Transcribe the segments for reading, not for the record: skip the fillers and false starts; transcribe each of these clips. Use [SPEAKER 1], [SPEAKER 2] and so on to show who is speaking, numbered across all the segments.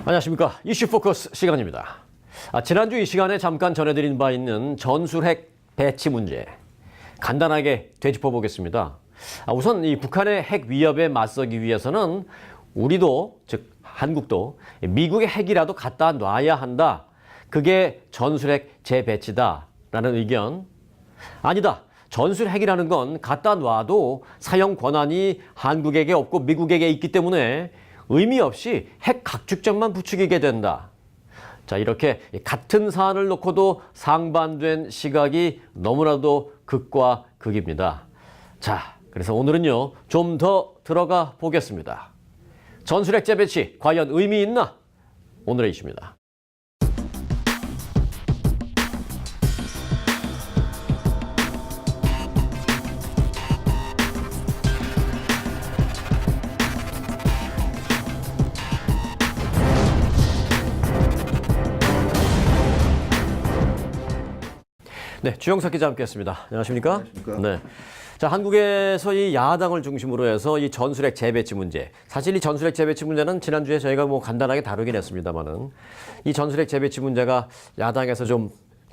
[SPEAKER 1] 안녕하십니까. 이슈 포커스 시간입니다. 지난주 이 시간에 잠깐 전해드린 바 있는 전술핵 배치 문제 간단하게 되짚어보겠습니다. 우선 이 북한의 핵 위협에 맞서기 위해서는 우리도, 즉 한국도 미국의 핵이라도 갖다 놔야 한다. 그게 전술핵 재배치다라는 의견. 아니다. 전술핵이라는 건 갖다 놔도 사용 권한이 한국에게 없고 미국에게 있기 때문에 의미 없이 핵 각축장만 부추기게 된다. 자, 이렇게 같은 사안을 놓고도 상반된 시각이 너무나도 극과 극입니다. 자, 그래서 오늘은요, 좀 더 들어가 보겠습니다. 전술핵 재배치 과연 의미 있나? 오늘의 이슈입니다. 네, 주영석 기자 함께했습니다. 안녕하십니까?
[SPEAKER 2] 안녕하십니까?
[SPEAKER 1] 네. 자, 한국에서 이 야당을 중심으로 해서 이 전술핵 재배치 문제. 사실 이 전술핵 재배치 문제는 지난주에 저희가 간단하게 다루긴 했습니다만은 이 전술핵 재배치 문제가 야당에서 좀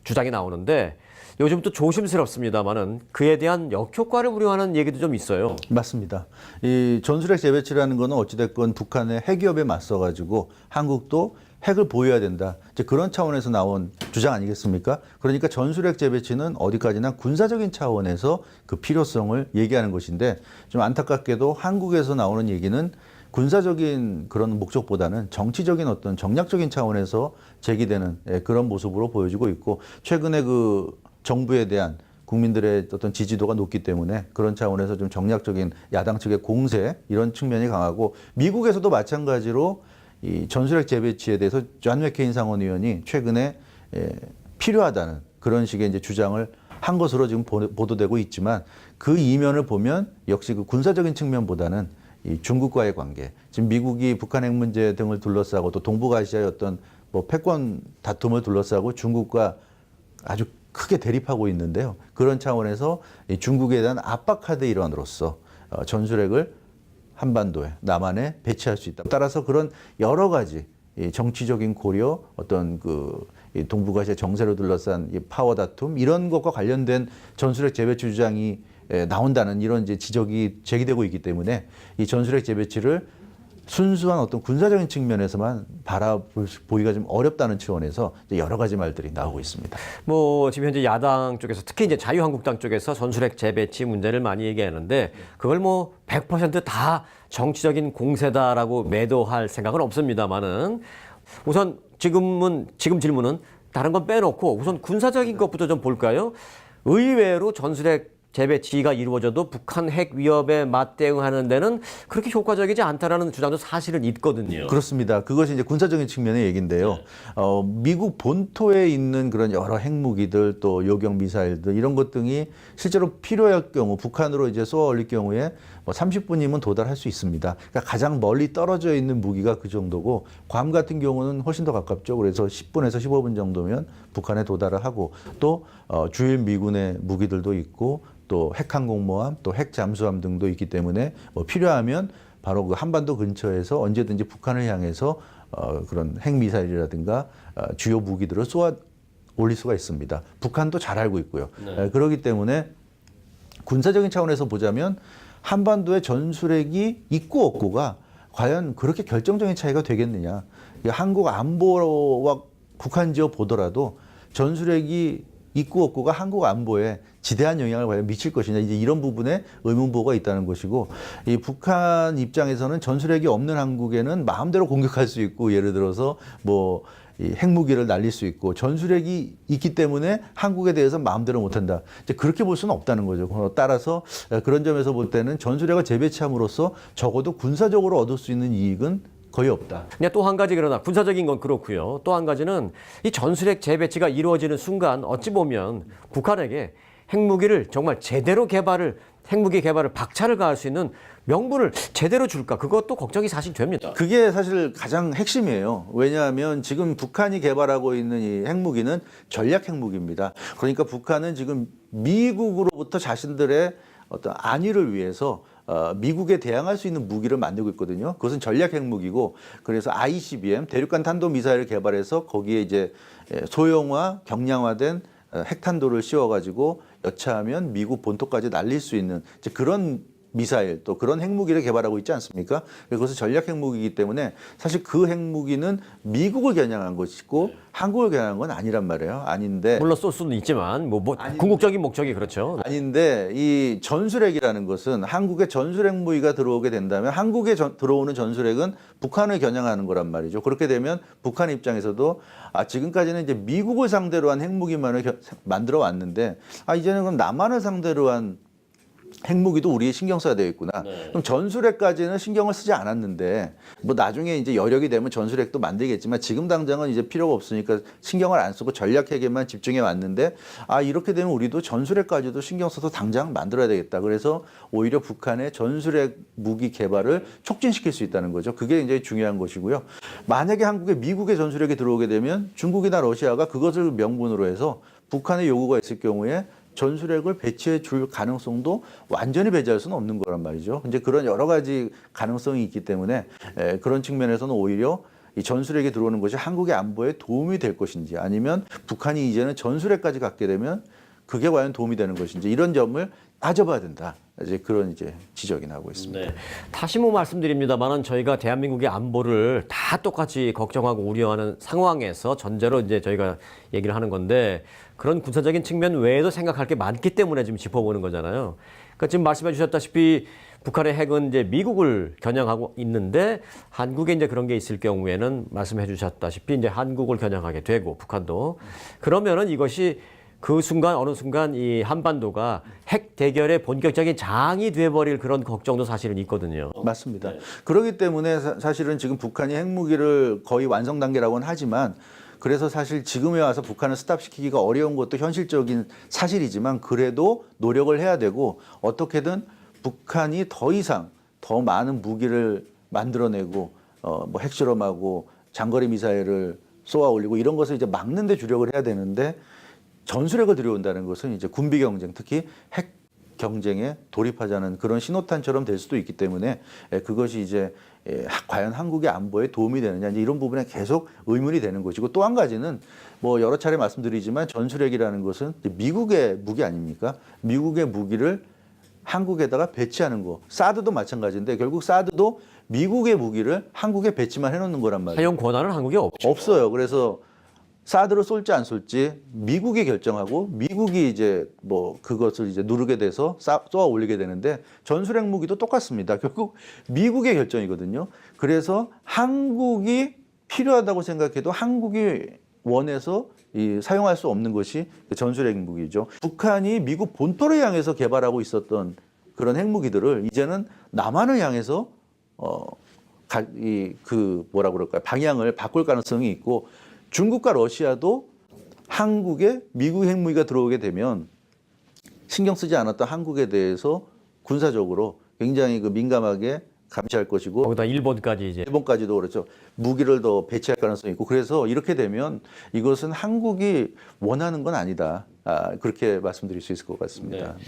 [SPEAKER 1] 주장이 나오는데 요즘 또 조심스럽습니다만은 그에 대한 역효과를 우려하는 얘기도 좀 있어요.
[SPEAKER 2] 맞습니다. 이 전술핵 재배치라는 거는 어찌됐건 북한의 핵위협에 맞서가지고 한국도 핵을 보유해야 된다. 이제 그런 차원에서 나온 주장 아니겠습니까? 그러니까 전술핵 재배치는 어디까지나 군사적인 차원에서 그 필요성을 얘기하는 것인데 좀 안타깝게도 한국에서 나오는 얘기는 군사적인 그런 목적보다는 정치적인 어떤 정략적인 차원에서 제기되는 그런 모습으로 보여지고 있고 최근에 그 정부에 대한 국민들의 어떤 지지도가 높기 때문에 그런 차원에서 좀 정략적인 야당 측의 공세 이런 측면이 강하고 미국에서도 마찬가지로 이 전술핵 재배치에 대해서 존 맥케인 상원의원이 최근에 필요하다는 그런 식의 이제 주장을 한 것으로 지금 보도되고 있지만 그 이면을 보면 역시 그 군사적인 측면보다는 이 중국과의 관계, 지금 미국이 북한 핵 문제 등을 둘러싸고 또 동북아시아의 어떤 뭐 패권 다툼을 둘러싸고 중국과 아주 크게 대립하고 있는데요. 그런 차원에서 이 중국에 대한 압박 카드 일환으로서 전술핵을 한반도에 남한에 배치할 수 있다. 따라서 그런 여러 가지 정치적인 고려, 어떤 그 동북아시아 정세로 둘러싼 이 파워 다툼 이런 것과 관련된 전술핵 재배치 주장이 나온다는 이런 이제 지적이 제기되고 있기 때문에 이 전술핵 재배치를 순수한 어떤 군사적인 측면에서만 바라보기가 좀 어렵다는 차원에서 여러 가지 말들이 나오고 있습니다.
[SPEAKER 1] 지금 현재 야당 쪽에서 특히 이제 자유한국당 쪽에서 전술핵 재배치 문제를 많이 얘기하는데 그걸 100%다 정치적인 공세다라고 매도할 생각은 없습니다만은 우선 지금 질문은 다른 건 빼놓고 우선 군사적인 것부터 좀 볼까요? 의외로 전술핵 재배치가 이루어져도 북한 핵 위협에 맞대응하는 데는 그렇게 효과적이지 않다라는 주장도 사실은 있거든요.
[SPEAKER 2] 그렇습니다. 그것이 이제 군사적인 측면의 얘기인데요. 미국 본토에 있는 그런 여러 핵무기들 또 요격 미사일들 이런 것 등이 실제로 필요할 경우 북한으로 이제 쏘아 올릴 경우에 30분이면 도달할 수 있습니다. 그러니까 가장 멀리 떨어져 있는 무기가 그 정도고 괌 같은 경우는 훨씬 더 가깝죠. 그래서 10분에서 15분 정도면 북한에 도달을 하고 또 주일 미군의 무기들도 있고 또 핵항공모함, 또 핵잠수함 등도 있기 때문에 필요하면 바로 그 한반도 근처에서 언제든지 북한을 향해서 그런 핵미사일이라든가 주요 무기들을 쏘아 올릴 수가 있습니다. 북한도 잘 알고 있고요.
[SPEAKER 1] 네.
[SPEAKER 2] 그렇기 때문에 군사적인 차원에서 보자면 한반도의 전술핵이 있고 없고가 과연 그렇게 결정적인 차이가 되겠느냐. 한국 안보와 북한 지역 보더라도 전술핵이 있고 없고가 한국 안보에 지대한 영향을 과연 미칠 것이냐 이제 이런 부분에 의문부호가 있다는 것이고 이 북한 입장에서는 전술핵이 없는 한국에는 마음대로 공격할 수 있고 예를 들어서 이 핵무기를 날릴 수 있고 전술핵이 있기 때문에 한국에 대해서 마음대로 못한다. 이제 그렇게 볼 수는 없다는 거죠. 따라서 그런 점에서 볼 때는 전술핵을 재배치함으로써 적어도 군사적으로 얻을 수 있는 이익은 거의 없다.
[SPEAKER 1] 그냥 또 한 가지 그러나 군사적인 건 그렇고요. 또 한 가지는 이 전술핵 재배치가 이루어지는 순간 어찌 보면 북한에게 핵무기를 정말 제대로 핵무기 개발을 박차를 가할 수 있는 명분을 제대로 줄까? 그것도 걱정이 사실 됩니다.
[SPEAKER 2] 그게 사실 가장 핵심이에요. 왜냐하면 지금 북한이 개발하고 있는 이 핵무기는 전략 핵무기입니다. 그러니까 북한은 지금 미국으로부터 자신들의 어떤 안위를 위해서 미국에 대항할 수 있는 무기를 만들고 있거든요. 그것은 전략 핵무기고 그래서 ICBM 대륙간 탄도 미사일을 개발해서 거기에 이제 소형화 경량화된 핵탄도를 씌워가지고 여차하면 미국 본토까지 날릴 수 있는 이제 그런 미사일 또 그런 핵무기를 개발하고 있지 않습니까? 그것은 전략 핵무기이기 때문에 사실 그 핵무기는 미국을 겨냥한 것이고 한국을 겨냥한 건 아니란 말이에요. 아닌데
[SPEAKER 1] 물론 쏠 수는 있지만 뭐 궁극적인 목적이 그렇죠.
[SPEAKER 2] 아닌데 이 전술핵이라는 것은 한국에 전술핵 무기가 들어오게 된다면 한국에 들어오는 전술핵은 북한을 겨냥하는 거란 말이죠. 그렇게 되면 북한 입장에서도 지금까지는 이제 미국을 상대로 한 핵무기만을 만들어 왔는데 이제는 그럼 남한을 상대로 한 핵무기도 우리에 신경 써야 되겠구나. 그럼 전술핵까지는 신경을 쓰지 않았는데 뭐 나중에 이제 여력이 되면 전술핵도 만들겠지만 지금 당장은 이제 필요가 없으니까 신경을 안 쓰고 전략핵에만 집중해 왔는데 이렇게 되면 우리도 전술핵까지도 신경 써서 당장 만들어야 되겠다. 그래서 오히려 북한의 전술핵 무기 개발을 촉진시킬 수 있다는 거죠. 그게 굉장히 중요한 것이고요. 만약에 한국에 미국의 전술핵이 들어오게 되면 중국이나 러시아가 그것을 명분으로 해서 북한의 요구가 있을 경우에 전술핵을 배치해 줄 가능성도 완전히 배제할 수는 없는 거란 말이죠. 이제 그런 여러 가지 가능성이 있기 때문에 그런 측면에서는 오히려 이 전술핵이 들어오는 것이 한국의 안보에 도움이 될 것인지 아니면 북한이 이제는 전술핵까지 갖게 되면 그게 과연 도움이 되는 것인지 이런 점을 따져봐야 된다. 이제 그런 이제 지적이 나오고 있습니다.
[SPEAKER 1] 네. 다시 말씀드립니다만은 저희가 대한민국의 안보를 다 똑같이 걱정하고 우려하는 상황에서 전제로 이제 저희가 얘기를 하는 건데 그런 군사적인 측면 외에도 생각할 게 많기 때문에 지금 짚어보는 거잖아요. 그러니까 지금 말씀해 주셨다시피 북한의 핵은 이제 미국을 겨냥하고 있는데 한국에 이제 그런 게 있을 경우에는 말씀해 주셨다시피 이제 한국을 겨냥하게 되고 북한도 그러면은 이것이 그 순간 어느 순간 이 한반도가 핵 대결의 본격적인 장이 돼버릴 그런 걱정도 사실은 있거든요.
[SPEAKER 2] 맞습니다. 그렇기 때문에 사실은 지금 북한이 핵무기를 거의 완성 단계라고는 하지만 그래서 사실 지금에 와서 북한을 스탑시키기가 어려운 것도 현실적인 사실이지만 그래도 노력을 해야 되고 어떻게든 북한이 더 이상 더 많은 무기를 만들어내고 뭐 핵실험하고 장거리 미사일을 쏘아 올리고 이런 것을 이제 막는 데 주력을 해야 되는데 전술핵을 들여온다는 것은 이제 군비 경쟁, 특히 핵 경쟁에 돌입하자는 그런 신호탄처럼 될 수도 있기 때문에 그것이 이제 과연 한국의 안보에 도움이 되느냐 이제 이런 부분에 계속 의문이 되는 것이고 또 한 가지는 뭐 여러 차례 말씀드리지만 전술핵이라는 것은 미국의 무기 아닙니까? 미국의 무기를 한국에다가 배치하는 거. 사드도 마찬가지인데 결국 사드도 미국의 무기를 한국에 배치만 해놓는 거란 말이에요.
[SPEAKER 1] 사용 권한은 한국에 없죠.
[SPEAKER 2] 없어요. 그래서 사드를 쏠지 안 쏠지 미국이 결정하고 미국이 이제 뭐 그것을 이제 누르게 돼서 쏘아 올리게 되는데 전술핵 무기도 똑같습니다. 결국 미국의 결정이거든요. 그래서 한국이 필요하다고 생각해도 한국이 원해서 사용할 수 없는 것이 전술핵 무기죠. 북한이 미국 본토를 향해서 개발하고 있었던 그런 핵무기들을 이제는 남한을 향해서 뭐라 그럴까요? 방향을 바꿀 가능성이 있고 중국과 러시아도 한국에 미국 핵무기가 들어오게 되면 신경 쓰지 않았던 한국에 대해서 군사적으로 굉장히 민감하게 감시할 것이고
[SPEAKER 1] 거기다 일본까지 이제
[SPEAKER 2] 일본까지도 그렇죠. 무기를 더 배치할 가능성이 있고 그래서 이렇게 되면 이것은 한국이 원하는 건 아니다. 그렇게 말씀드릴 수 있을 것 같습니다.
[SPEAKER 1] 네.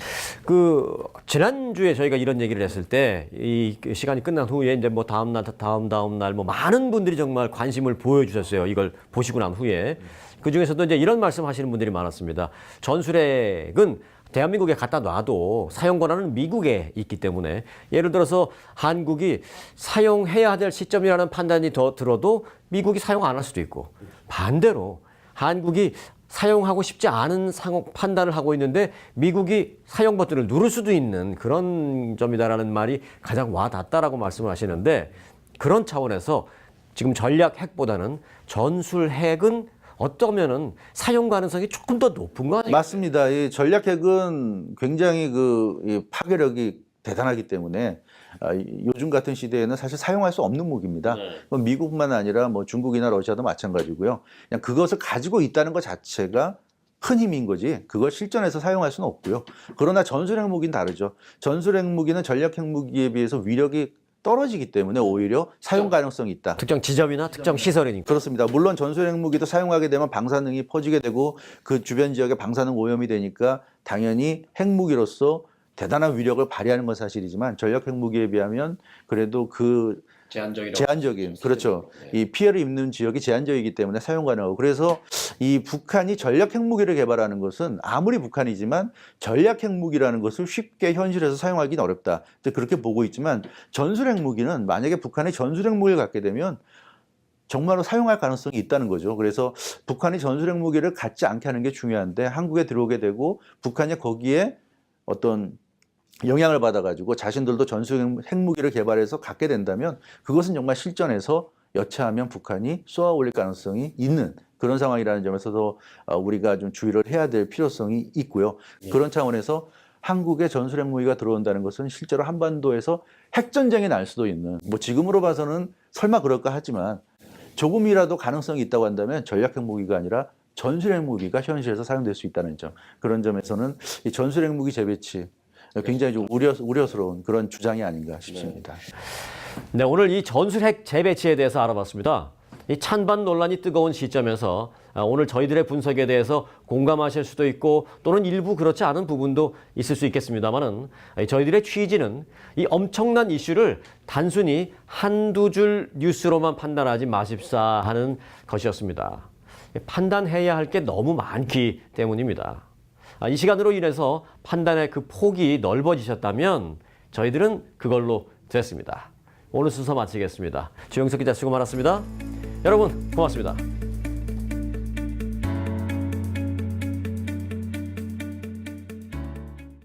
[SPEAKER 1] 지난주에 저희가 이런 얘기를 했을 때 이 시간이 끝난 후에 이제 뭐 다음 날 뭐 많은 분들이 정말 관심을 보여주셨어요. 이걸 보시고 난 후에. 그 중에서도 이제 이런 말씀 하시는 분들이 많았습니다. 전술핵은 대한민국에 갖다 놔도 사용 권한은 미국에 있기 때문에 예를 들어서 한국이 사용해야 될 시점이라는 판단이 더 들어도 미국이 사용 안 할 수도 있고 반대로 한국이 사용하고 싶지 않은 판단을 하고 있는데 미국이 사용 버튼을 누를 수도 있는 그런 점이다라는 말이 가장 와닿다라고 말씀을 하시는데 그런 차원에서 지금 전략 핵보다는 전술 핵은 어쩌면은 사용 가능성이 조금 더 높은 거 아니에요?
[SPEAKER 2] 맞습니다. 이 전략 핵은 굉장히 이 파괴력이 대단하기 때문에 요즘 같은 시대에는 사실 사용할 수 없는 무기입니다. 네. 미국만 아니라 뭐 중국이나 러시아도 마찬가지고요. 그냥 그것을 가지고 있다는 것 자체가 큰 힘인 거지 그걸 실전에서 사용할 수는 없고요. 그러나 전술핵 무기는 다르죠. 전술핵 무기는 전략 핵 무기에 비해서 위력이 떨어지기 때문에 오히려 사용 가능성이 있다.
[SPEAKER 1] 특정 지점이나 특정 시설이니까.
[SPEAKER 2] 그렇습니다. 물론 전술핵 무기도 사용하게 되면 방사능이 퍼지게 되고 그 주변 지역에 방사능 오염이 되니까 당연히 핵무기로서 대단한 위력을 발휘하는 건 사실이지만 전략 핵무기에 비하면 그래도 그 제한적인 그렇죠. 이 피해를 입는 지역이 제한적이기 때문에 사용 가능하고 그래서 이 북한이 전략 핵무기를 개발하는 것은 아무리 북한이지만 전략 핵무기라는 것을 쉽게 현실에서 사용하기는 어렵다. 그렇게 보고 있지만 전술 핵무기는 만약에 북한이 전술 핵무기를 갖게 되면 정말로 사용할 가능성이 있다는 거죠. 그래서 북한이 전술 핵무기를 갖지 않게 하는 게 중요한데 한국에 들어오게 되고 북한이 거기에 어떤 영향을 받아가지고 자신들도 전술 핵무기를 개발해서 갖게 된다면 그것은 정말 실전에서 여차하면 북한이 쏘아 올릴 가능성이 있는 그런 상황이라는 점에서도 우리가 좀 주의를 해야 될 필요성이 있고요. 그런 차원에서 한국에 전술 핵무기가 들어온다는 것은 실제로 한반도에서 핵전쟁이 날 수도 있는 뭐 지금으로 봐서는 설마 그럴까 하지만 조금이라도 가능성이 있다고 한다면 전략 핵무기가 아니라 전술 핵무기가 현실에서 사용될 수 있다는 점 그런 점에서는 이 전술 핵무기 재배치 굉장히 좀 우려스러운 그런 주장이 아닌가 싶습니다.
[SPEAKER 1] 네, 오늘 이 전술핵 재배치에 대해서 알아봤습니다. 이 찬반 논란이 뜨거운 시점에서 오늘 저희들의 분석에 대해서 공감하실 수도 있고 또는 일부 그렇지 않은 부분도 있을 수 있겠습니다만은 저희들의 취지는 이 엄청난 이슈를 단순히 한두 줄 뉴스로만 판단하지 마십사 하는 것이었습니다. 판단해야 할 게 너무 많기 때문입니다. 이 시간으로 인해서 판단의 그 폭이 넓어지셨다면 저희들은 그걸로 됐습니다. 오늘 순서 마치겠습니다. 주영석 기자 수고 많았습니다. 여러분 고맙습니다.